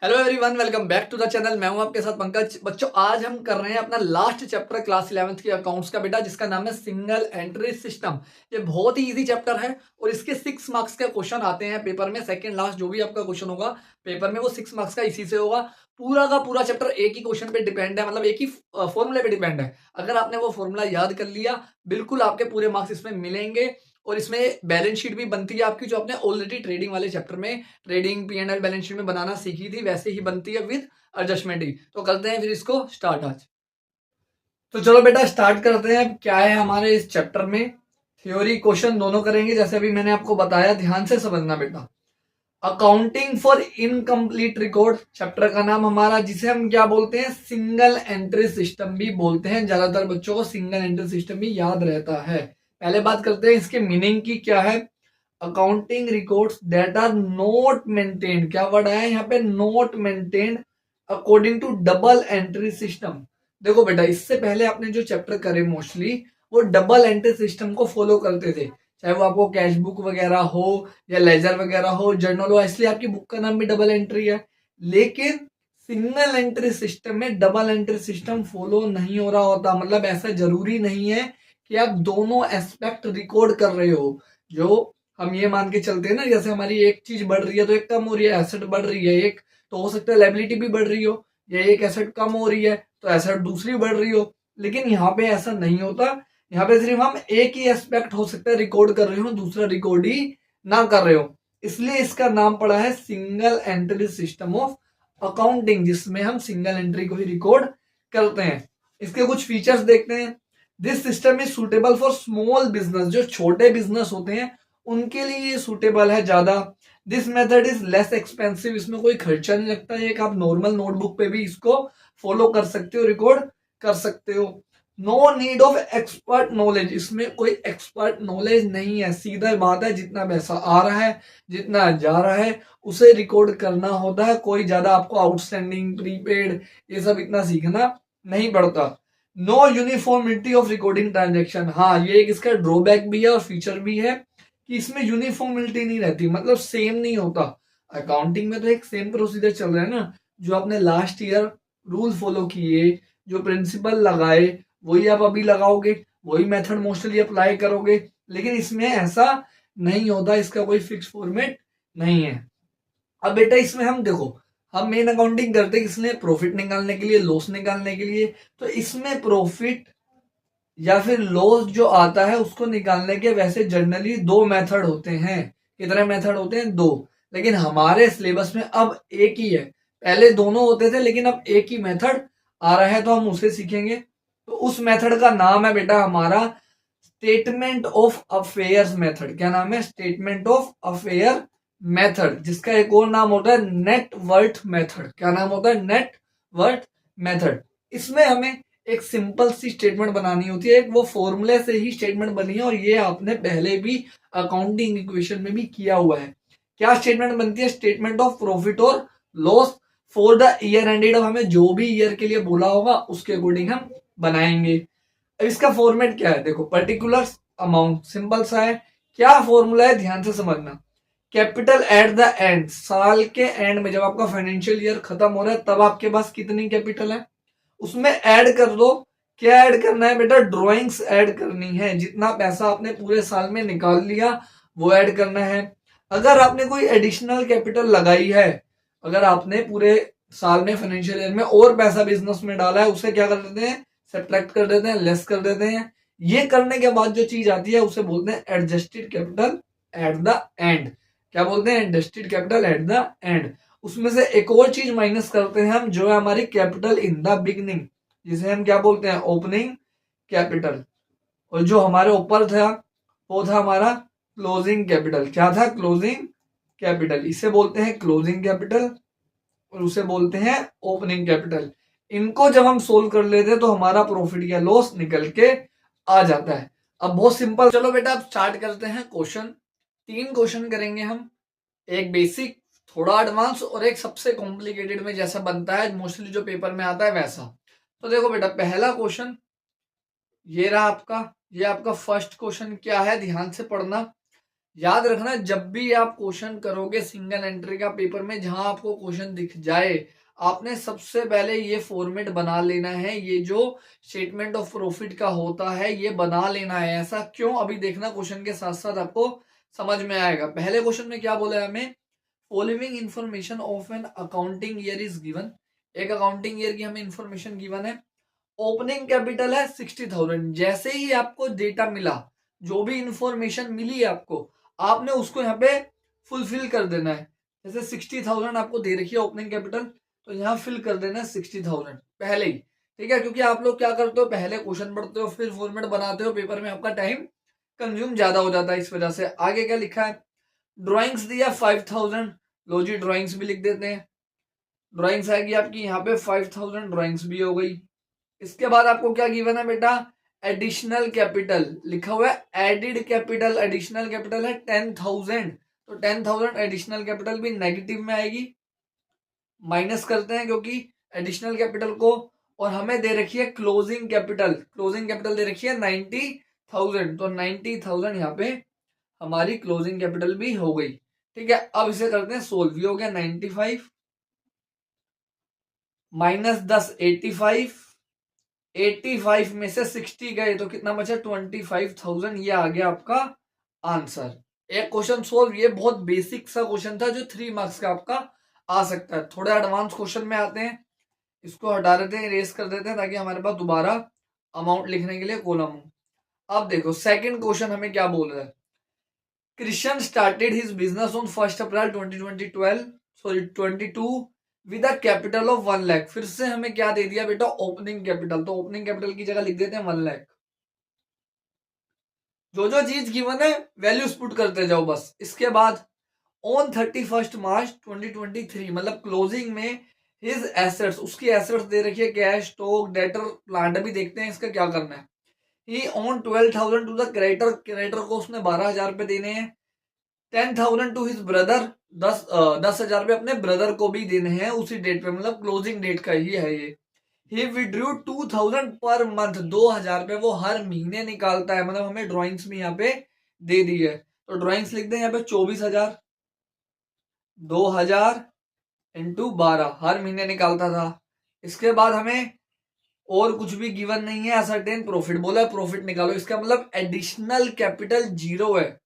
Hello everyone, welcome back to the channel. मैं हूं आपके साथ पंकज। बच्चों, आज हम कर रहे हैं अपना लास्ट चैप्टर क्लास 11th की अकाउंट्स का बेटा, जिसका नाम है सिंगल एंट्री सिस्टम। ये बहुत ही इजी चैप्टर है और इसके 6 मार्क्स के क्वेश्चन आते हैं पेपर में। सेकंड लास्ट जो भी आपका क्वेश्चन होगा पेपर में वो 6 मार्क्स का इसी से होगा। पूरा का पूरा चैप्टर एक ही क्वेश्चन पे डिपेंड है, मतलब एक ही फॉर्मूले पे डिपेंड है। अगर आपने वो फॉर्मूला याद कर लिया, बिल्कुल आपके पूरे मार्क्स इसमें मिलेंगे। और इसमें बैलेंस शीट भी बनती है आपकी, जो आपने ऑलरेडी ट्रेडिंग वाले चैप्टर में ट्रेडिंग P&L बैलेंस शीट में बनाना सीखी थी, वैसे ही बनती है विद एडजस्टमेंट ही। तो करते हैं फिर इसको स्टार्ट आज। तो चलो बेटा स्टार्ट करते हैं। क्या है हमारे इस चैप्टर में, थ्योरी क्वेश्चन दोनों करेंगे, जैसे अभी मैंने आपको बताया। ध्यान से समझना बेटा। Accounting for incomplete record chapter का नाम हमारा, जिसे हम क्या बोलते हैं, सिंगल एंट्री सिस्टम भी बोलते हैं। ज्यादातर बच्चों को सिंगल एंट्री सिस्टम भी याद रहता है। पहले बात करते हैं इसके मीनिंग की। क्या है? Accounting records that are not maintained, क्या वर्ड आया यहाँ पे, not maintained according to double entry system. देखो बेटा, इससे पहले आपने जो चैप्टर करे मोस्टली वो डबल एंट्री सिस्टम को फॉलो करते थे। चाहे वो आपको कैश बुक वगैरह हो या लेजर वगैरह हो, जर्नल हो, इसलिए आपकी बुक का नाम भी डबल एंट्री है। लेकिन सिंगल एंट्री सिस्टम में डबल एंट्री सिस्टम फॉलो नहीं हो रहा होता। मतलब ऐसा जरूरी नहीं है कि आप दोनों एस्पेक्ट रिकॉर्ड कर रहे हो। जो हम ये मान के चलते हैं ना, जैसे हमारी एक चीज बढ़ रही है तो एक कम हो रही है, एसेट बढ़ रही है एक, तो हो सकता है लायबिलिटी भी बढ़ रही हो, या एक एसेट कम हो रही है तो एसेट दूसरी बढ़ रही हो। लेकिन यहाँ पे ऐसा नहीं होता। यहाँ पे सिर्फ हम एक ही एस्पेक्ट हो सकता है रिकॉर्ड कर रहे हो, दूसरा रिकॉर्ड ही ना कर रहे हो। इसलिए इसका नाम पड़ा है single entry system of accounting, जिसमें हम सिंगल एंट्री को ही रिकॉर्ड करते हैं। इसके कुछ फीचर्स देखते हैं। This system is suitable for small business, जो छोटे बिजनेस होते हैं उनके लिए ये सुटेबल है ज्यादा। This method is less expensive, इसमें कोई खर्चा नहीं लगता है। एक आप नॉर्मल नोटबुक पे भी इसको फॉलो कर सकते हो, रिकॉर्ड कर सकते हो। No need of expert knowledge, इसमें कोई एक्सपर्ट नॉलेज नहीं है। सीधा बात है, जितना पैसा आ रहा है जितना जा रहा है उसे रिकॉर्ड करना होता है। कोई ज्यादा आपको आउटस्टैंडिंग, प्रीपेड, ये सब इतना सीखना नहीं पड़ता। No uniformity of recording transaction, हाँ ये एक इसका ड्रॉबैक भी है और फीचर भी है कि इसमें यूनिफॉर्मिलिटी नहीं रहती, मतलब सेम नहीं होता। अकाउंटिंग में तो एक सेम प्रोसीजर चल रहा है ना, जो आपने लास्ट ईयर रूल फॉलो किए, जो प्रिंसिपल लगाए वही आप अभी लगाओगे, वही मेथड मोस्टली अप्लाई करोगे। लेकिन इसमें ऐसा नहीं होता, इसका कोई फिक्स फॉर्मेट नहीं है। अब बेटा इसमें हम देखो, हम मेन अकाउंटिंग करते हैं किसने, प्रॉफिट निकालने के लिए, लॉस निकालने के लिए। तो इसमें प्रॉफिट या फिर लॉस जो आता है उसको निकालने के वैसे जनरली 2 मेथड होते हैं। कितने मेथड होते हैं? 2। लेकिन हमारे सिलेबस में अब एक ही है। पहले दोनों होते थे लेकिन अब एक ही मेथड आ रहा है, तो हम उसे सीखेंगे। तो उस मेथड का नाम है बेटा हमारा स्टेटमेंट ऑफ अफेयर्स मेथड। क्या नाम है? स्टेटमेंट ऑफ अफेयर मेथड, जिसका एक और नाम होता है नेट वर्थ मेथड। क्या नाम होता है? Net worth method. इसमें हमें एक सिंपल सी स्टेटमेंट बनानी होती है, एक वो फॉर्मूले से ही स्टेटमेंट बनी है, और ये आपने पहले भी अकाउंटिंग इक्वेशन में भी किया हुआ है। क्या स्टेटमेंट बनती है? स्टेटमेंट ऑफ प्रॉफिट और loss for the year ended. अब हमें जो भी ईयर के लिए बोला होगा उसके अकॉर्डिंग हम बनाएंगे। अब इसका फॉर्मेट क्या है? देखो, पर्टिकुलर अमाउंट, सिंपल सा है। क्या फॉर्मूला है, ध्यान से समझना। कैपिटल एट द एंड, साल के एंड में जब आपका फाइनेंशियल ईयर खत्म हो रहा है तब आपके पास कितनी कैपिटल है उसमें ऐड कर दो। क्या ऐड करना है बेटा? ड्रॉइंग्स ऐड करनी है। जितना पैसा आपने पूरे साल में निकाल लिया वो ऐड करना है। अगर आपने कोई एडिशनल कैपिटल लगाई है, अगर आपने पूरे साल में फाइनेंशियल ईयर में और पैसा बिजनेस में डाला है, उसे क्या कर देते हैं? सब्ट्रैक्ट कर देते हैं, लेस कर देते हैं। ये करने के बाद जो चीज आती है उसे बोलते हैं adjusted capital at the end. क्या बोलते हैं? Adjusted capital at the end. उसमें से एक और चीज माइनस करते हैं हम, जो है हमारी कैपिटल इन द बिगनिंग, जिसे हम क्या बोलते हैं? Opening capital. और जो हमारे ऊपर था वो था हमारा क्लोजिंग कैपिटल। क्या था? Closing capital. इसे बोलते हैं क्लोजिंग कैपिटल और उसे बोलते हैं ओपनिंग कैपिटल। इनको जब हम सोल्व कर लेते हैं तो हमारा प्रॉफिट या लॉस निकल के आ जाता है। अब बहुत सिंपल, चलो बेटा अब स्टार्ट करते हैं क्वेश्चन। 3 क्वेश्चन करेंगे हम, एक बेसिक, थोड़ा एडवांस और एक सबसे कॉम्प्लिकेटेड में जैसा बनता है मोस्टली जो पेपर में आता है वैसा। तो देखो बेटा, पहला क्वेश्चन ये रहा आपका, ये आपका फर्स्ट क्वेश्चन। क्या है? ध्यान से पढ़ना। याद रखना, जब भी आप क्वेश्चन करोगे सिंगल एंट्री का पेपर में, जहां आपको क्वेश्चन दिख जाए, आपने सबसे पहले ये फॉर्मेट बना लेना है। ये जो स्टेटमेंट ऑफ प्रॉफिट का होता है ये बना लेना है। ऐसा क्यों, अभी देखना क्वेश्चन के साथ साथ आपको समझ में आएगा। पहले क्वेश्चन में क्या बोला है हमें, following information of an accounting year is given. एक अकाउंटिंग ईयर की हमें इंफॉर्मेशन गिवन है। ओपनिंग कैपिटल है 60,000। जैसे ही आपको डेटा मिला, जो भी इंफॉर्मेशन मिली आपको, आपने उसको यहाँ पे फुलफिल कर देना है। जैसे 60,000 आपको दे रखी है ओपनिंग कैपिटल, तो यहाँ फिल कर देना है 60,000 पहले ही। ठीक है, क्योंकि आप लोग क्या करते हो, पहले क्वेश्चन पढ़ते हो फिर फॉर्मेट बनाते हो, पेपर में आपका टाइम कंज्यूम ज्यादा हो जाता है इस वजह से। आगे क्या लिखा है, ड्रॉइंग्स दिया 5,000, लो जी ड्रॉइंग्स भी लिख देते हैं। ड्रॉइंग्स आएगी आपकी यहाँ पे 5,000, ड्रॉइंग्स भी हो गई। इसके बाद आपको क्या गिवन है बेटा, एडिशनल कैपिटल लिखा हुआ है। एडिड कैपिटल, एडिशनल कैपिटल है 10,000, तो 10,000 एडिशनल कैपिटल भी नेगेटिव में आएगी, माइनस करते हैं क्योंकि एडिशनल कैपिटल को। और हमें दे रखी है क्लोजिंग कैपिटल, क्लोजिंग कैपिटल दे रखी है 90,000, तो 90,000 यहाँ पे हमारी क्लोजिंग कैपिटल भी हो गई। ठीक है, अब इसे करते हैं सोल्व। ये हो गया 95 माइनस 10 85, 85 में से 60 गए तो कितना बचा 25,000। ये आ गया आपका आंसर। एक क्वेश्चन सोल्व। ये बहुत बेसिक सा क्वेश्चन था जो 3 मार्क्स का आपका आ सकता है। थोड़े एडवांस क्वेश्चन में आते हैं, इसको हटा देते हैं, इरेज कर देते हैं, ताकि हमारे पास दोबारा अमाउंट लिखने के लिए कॉलम हो। अब देखो सेकंड क्वेश्चन हमें क्या बोल रहा है, Christian started his business on 1st April 2022 with a capital of 1 lakh. फिर से हमें क्या दे दिया बेटा, ओपनिंग कैपिटल, तो ओपनिंग कैपिटल की जगह लिख देते हैं 1 लाख। जो जो चीज गिवन है वैल्यूज पुट करते जाओ बस। इसके बाद ऑन 31 मार्च 2023, मतलब क्लोजिंग में हिज एसेट्स, उसकी एसेट्स दे रखी है, कैश, स्टॉक, डेटर, प्लांट। भी देखते हैं इसका क्या करना है। He on 12,000 to the creditor, creditor को उसने 12,000 रुपए देने हैं। 10,000 टू हिज ब्रदर, 10,000 रुपए अपने ब्रदर को भी देने हैं उसी डेट पे, मतलब क्लोजिंग डेट का ही है ये। ही विड्रू 2,000 पर मंथ, 2,000 रुपए वो हर महीने निकालता है। मतलब हमें ड्रॉइंग्स में यहाँ पे दे दी है, तो ड्रॉइंग्स लिख दें यहाँ पे 24,000, 2,000 इंटू 12 हर महीने निकालता था। इसके बाद हमें और कुछ भी गिवन नहीं है। असर्टेन प्रॉफिट बोला, प्रॉफिट निकालो। इसका मतलब एडिशनल कैपिटल 0 है।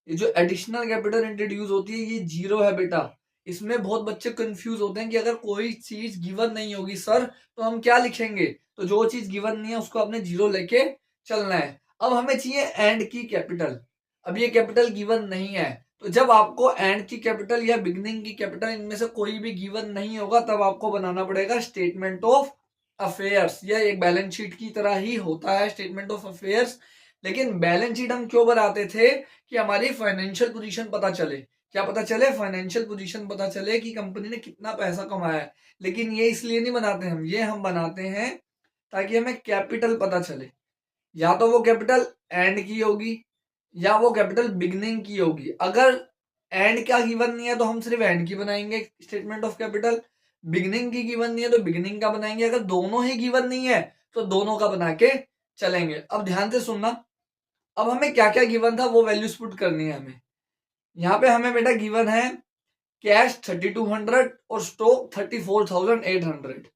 ये जो एडिशनल कैपिटल इंट्रोड्यूस होती है ये 0 है बेटा। इसमें बहुत बच्चे कंफ्यूज होते हैं कि अगर कोई चीज गिवन नहीं होगी सर तो हम क्या लिखेंगे, तो जो चीज गिवन नहीं है उसको आपने 0 लेके चलना है। अब हमें चाहिए एंड की कैपिटल। अब ये कैपिटल गिवन नहीं है, तो जब आपको एंड की कैपिटल या बिगनिंग की कैपिटल इनमें से कोई भी गिवन नहीं होगा, तब आपको बनाना पड़ेगा स्टेटमेंट ऑफ अफेयर्स। यह एक बैलेंस शीट की तरह ही होता है स्टेटमेंट ऑफ अफेयर्स। लेकिन बैलेंस शीट हम क्यों बनाते थे, कि हमारी फाइनेंशियल पोजीशन पता चले। क्या पता चले, फाइनेंशियल पोजीशन पता चले कि कंपनी ने कितना पैसा कमाया है। लेकिन ये इसलिए नहीं बनाते हम, ये हम बनाते हैं ताकि हमें कैपिटल पता चले। या तो वो कैपिटल एंड की होगी या वो कैपिटल बिगनिंग की होगी। अगर एंड का गिवन नहीं है तो हम सिर्फ एंड की बनाएंगे स्टेटमेंट ऑफ कैपिटल, बिगनिंग की गिवन नहीं है तो बिगनिंग का बनाएंगे। अगर दोनों ही गिवन नहीं है तो दोनों का बना के चलेंगे। अब ध्यान से सुनना, अब हमें क्या क्या गिवन था वो वैल्यूज पुट करनी है हमें। यहाँ पे हमें बेटा गिवन है कैश 3,200 और स्टॉक 34,800।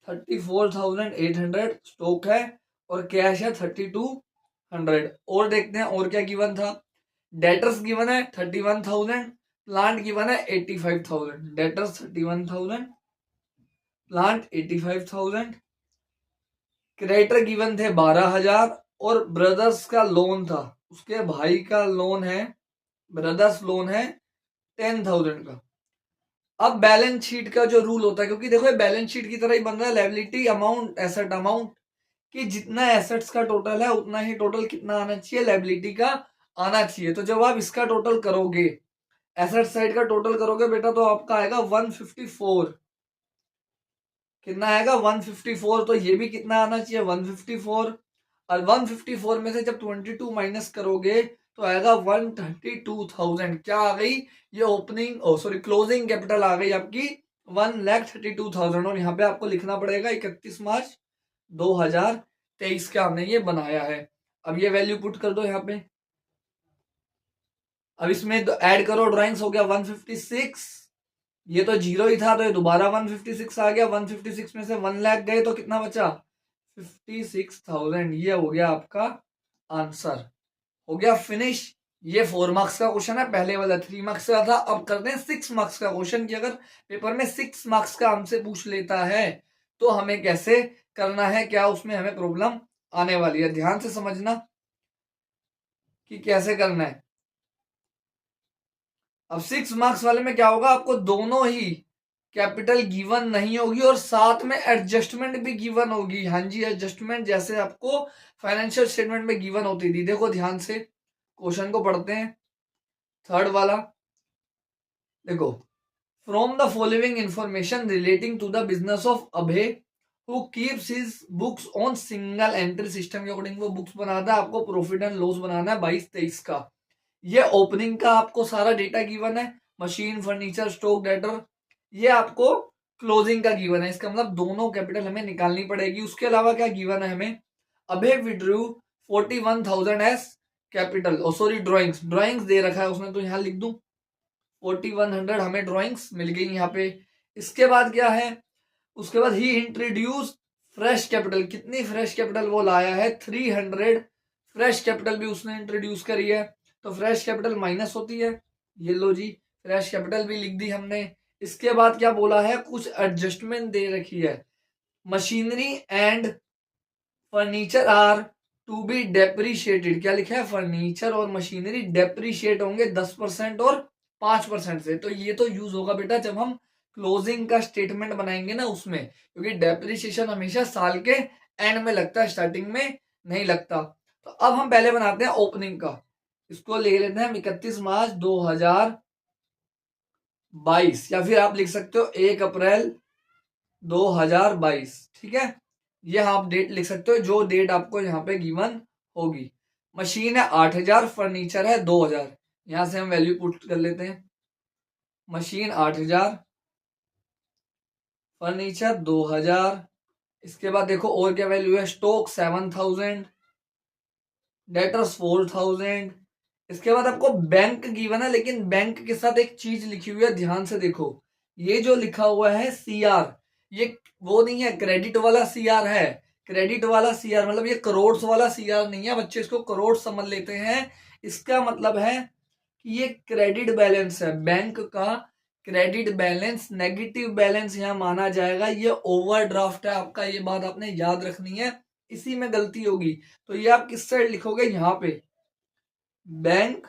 34,800 स्टॉक है और कैश है 3,200। और देखते हैं और क्या गिवन था। डेटर्स गिवन है 31,000, प्लांट गिवन है 85,000। डेटर्स 31,000, प्लांट 85,000, क्रेडिटर गिवन थे 12,000 और ब्रदर्स का लोन था, उसके भाई का लोन है, ब्रदर्स लोन है 10,000 का। अब बैलेंस शीट का जो रूल होता है, क्योंकि देखो ये बैलेंस शीट की तरह ही बन रहा है, लायबिलिटी अमाउंट एसेट अमाउंट, कि जितना एसेट्स का टोटल है उतना ही टोटल कितना आना चाहिए, लायबिलिटी का आना चाहिए। तो जब आप इसका टोटल करोगे, एसेट साइड का टोटल करोगे बेटा, तो आपका आएगा 154। कितना आएगा 154। तो ये भी कितना आना चाहिए 154। और 154 में से जब 22 माइनस करोगे तो आएगा 132,000। क्या आ गई, ये ओपनिंग सॉरी क्लोजिंग कैपिटल आ गई आपकी 1,32,000। और यहाँ पे आपको लिखना पड़ेगा 31 मार्च 2023 का हमने ये बनाया है। अब ये वैल्यू पुट कर दो यहाँ पे। अब इसमें ऐड करो ड्राइंग्स, हो गया 156, ये तो जीरो ही था तो ये दोबारा 156 आ गया, 156 में से 1 लाख गए तो कितना बचा 56,000। ये हो गया आपका आंसर, हो गया फिनिश। ये 4 मार्क्स का क्वेश्चन है, पहले वाला 3 मार्क्स का था। अब करते हैं 6 मार्क्स का क्वेश्चन कि अगर पेपर में 6 मार्क्स का हमसे पूछ लेता है तो हमें कैसे करना है, क्या उसमें हमें प्रॉब्लम आने वाली है। ध्यान से समझना कि कैसे करना है। अब 6 मार्क्स वाले में क्या होगा, आपको दोनों ही कैपिटल गिवन नहीं होगी और साथ में एडजस्टमेंट भी गिवन होगी। हाँ जी, एडजस्टमेंट जैसे आपको फाइनेंशियल स्टेटमेंट में गिवन होती थी। देखो ध्यान से क्वेश्चन को पढ़ते हैं, थर्ड वाला देखो। From the following information relating to the business of Abhay who keeps his books on single entry system के अकॉर्डिंग वो बुक्स बनाता है। आपको प्रॉफिट एंड लॉस बनाना है 22-23 का। ये ओपनिंग का आपको सारा डेटा गिवन है, मशीन, फर्नीचर, स्टॉक, डेटर। ये आपको क्लोजिंग का गिवन है, इसका मतलब दोनों कैपिटल हमें निकालनी पड़ेगी। उसके अलावा क्या गिवन है हमें, Abhay withdrew 41,000 as capital, sorry drawings दे रखा है उसने, तो यहां लिख दूं 4100 हमें ड्राइंग्स मिल गई यहाँ पे। इसके बाद क्या है, उसके बाद ही इंट्रोड्यूस फ्रेश कैपिटल, कितनी फ्रेश कैपिटल वो लाया है 300 फ्रेश कैपिटल भी उसने इंट्रोड्यूस करी है। तो फ्रेश कैपिटल माइनस होती है, ये लो जी फ्रेश कैपिटल भी लिख दी हमने। इसके बाद क्या बोला है, कुछ एडजस्टमेंट दे रखी है, machinery and furniture are to be depreciated. क्या लिखा है, फर्नीचर और मशीनरी डेप्रीशिएट होंगे 10% और 5% से। तो ये तो यूज होगा बेटा जब हम क्लोजिंग का स्टेटमेंट बनाएंगे ना उसमें, क्योंकि डेप्रीशिएशन हमेशा साल के एंड में लगता है, स्टार्टिंग में नहीं लगता। तो अब हम पहले बनाते हैं ओपनिंग का, इसको ले लेते हैं 31 मार्च 2022, या फिर आप लिख सकते हो 1 अप्रैल 2022। ठीक है, ये आप डेट लिख सकते हो, जो डेट आपको यहाँ पे गिवन होगी। मशीन है 8,000, फर्नीचर है 2,000, यहां से हम वैल्यू पुट कर लेते हैं। Machine 8,000, furniture 2,000। इसके बाद देखो और क्या वैल्यू है, स्टॉक 7,000, डेटर्स 4,000। इसके बाद आपको बैंक गिवन है, लेकिन बैंक के साथ एक चीज लिखी हुई है, ध्यान से देखो। ये जो लिखा हुआ है सीआर, ये वो नहीं है, क्रेडिट वाला सीआर है। क्रेडिट वाला सीआर मतलब ये करोड़ वाला सीआर नहीं है, बच्चे इसको करोड़ समझ लेते हैं। इसका मतलब है कि ये क्रेडिट बैलेंस है बैंक का, क्रेडिट बैलेंस, नेगेटिव बैलेंस यहां माना जाएगा। ये ओवरड्राफ्ट है आपका, ये बात आपने याद रखनी है, इसी में गलती होगी। तो ये आप किस साइड लिखोगे, यहाँ पे बैंक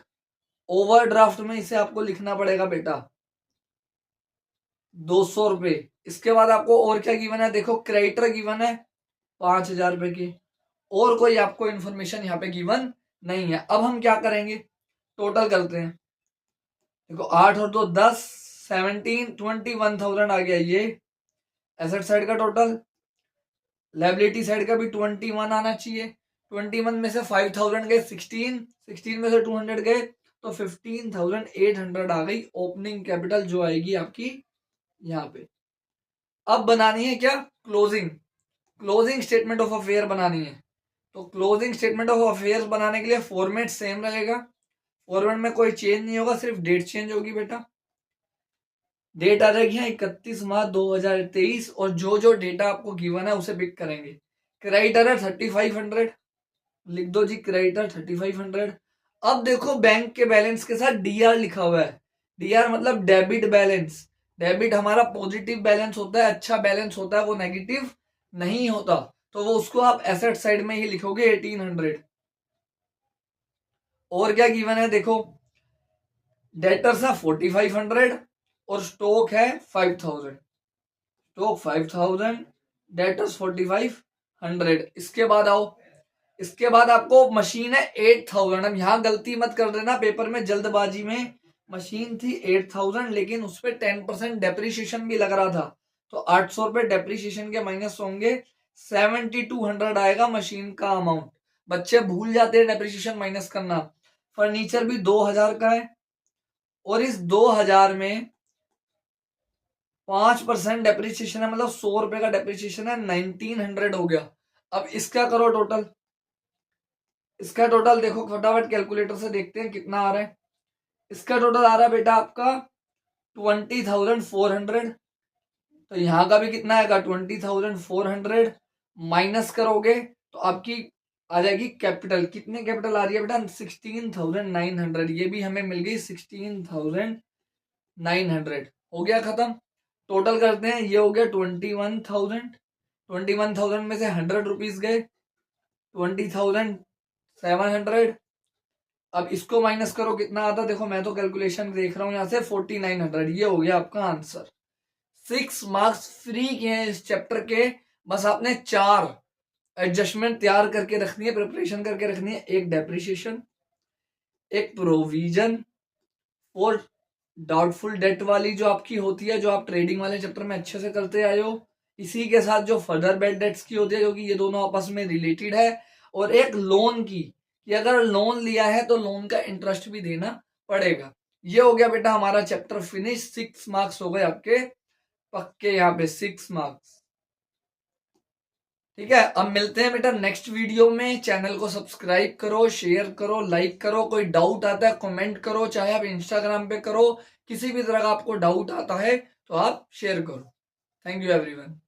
ओवरड्राफ्ट में इसे आपको लिखना पड़ेगा बेटा 200 रुपए। इसके बाद आपको और क्या गिवन है, देखो क्रेडिटर गिवन है 5,000 रुपए की, और कोई आपको इंफॉर्मेशन यहाँ पे गिवन नहीं है। अब हम क्या करेंगे, टोटल करते हैं। देखो 8 और 2 10, 17, 21,000 आ गया ये एसेट साइड का टोटल। लाइबिलिटी साइड का भी 21 आना चाहिए। 21 में से 5,000 गए 16, 16 में से 200 गए तो 15,800 आ गई ओपनिंग कैपिटल, जो आएगी आपकी यहाँ पे। अब बनानी है क्या, closing, closing statement of affair बनानी है। तो क्लोजिंग स्टेटमेंट ऑफ अफेयर्स बनाने के लिए फॉर्मेट सेम रहेगा, फॉर्मेट में कोई चेंज नहीं होगा, सिर्फ डेट चेंज होगी बेटा। डेट आ जाएगी 31 मार्च 2023, और जो जो डेटा आपको गिवन है उसे पिक करेंगे। क्रेडिटर है 3,500, लिख दो जी क्रेडिटर 3,500। अब देखो बैंक के बैलेंस के साथ डीआर लिखा हुआ है, डीआर मतलब डेबिट बैलेंस। डेबिट हमारा पॉजिटिव बैलेंस होता है, अच्छा बैलेंस होता है, वो नेगेटिव नहीं होता। तो वो उसको आप एसेट साइड में ही लिखोगे 1,800। और क्या गिवन है देखो, डेटर्स है 4,500 और स्टॉक है 5,000, स्टॉक 5,000, डेटर्स 4,500। इसके बाद आओ, इसके बाद आपको मशीन है 8,000। अब यहां गलती मत कर देना, पेपर में जल्दबाजी में मशीन थी 8,000 लेकिन उस पर 10% डेप्रीशिएशन भी लग रहा था, तो 800 रुपए डेप्रीशिएशन के माइनस होंगे, 7,200 आएगा मशीन का अमाउंट। बच्चे भूल जाते हैं डेप्रीशिएशन माइनस करना। फर्नीचर भी 2,000 का है, और इस 2,000 में 5% डेप्रीशिएशन है, मतलब 100 रुपए का डेप्रीशिएशन है, 1,900 हो गया। अब इसका करो टोटल, इसका टोटल देखो फटाफट कैलकुलेटर से देखते हैं कितना आ रहा है। इसका टोटल आ रहा है बेटा आपका 20,400। तो यहाँ का भी कितना आएगा 20,400 माइनस करोगे तो आपकी आ जाएगी कैपिटल। कितने कैपिटल आ रही है बेटा 16,900। ये भी हमें मिल गई 16,900। हो गया खत्म। टोटल करते हैं, ये हो गया 21,000। 21,000 में से 100 रुपीज गए 20,700। अब इसको माइनस करो कितना आता, देखो मैं तो कैलकुलेशन देख रहा हूं यहां से 4,900। ये हो गया आपका आंसर। 6 मार्क्स फ्री के हैं इस चैप्टर के। बस आपने 4 एडजस्टमेंट तैयार करके रखनी है, प्रिपरेशन करके रखनी है। एक डेप्रिसिएशन, एक प्रोविजन और डाउटफुल डेट वाली जो आपकी होती है, जो आप ट्रेडिंग वाले चैप्टर में अच्छे से करते आए हो। इसी के साथ जो फर्दर बैड डेट्स की होती है, क्योंकि ये दोनों आपस में रिलेटेड है। और एक लोन की, कि अगर लोन लिया है तो लोन का इंटरेस्ट भी देना पड़ेगा। ये हो गया बेटा हमारा चैप्टर फिनिश। 6 मार्क्स हो गए आपके पक्के यहाँ पे, 6 मार्क्स। ठीक है, अब मिलते हैं बेटा नेक्स्ट वीडियो में। चैनल को सब्सक्राइब करो, शेयर करो, लाइक करो। कोई डाउट आता है कमेंट करो, चाहे आप इंस्टाग्राम पे करो। किसी भी तरह का आपको डाउट आता है तो आप शेयर करो। Thank you everyone.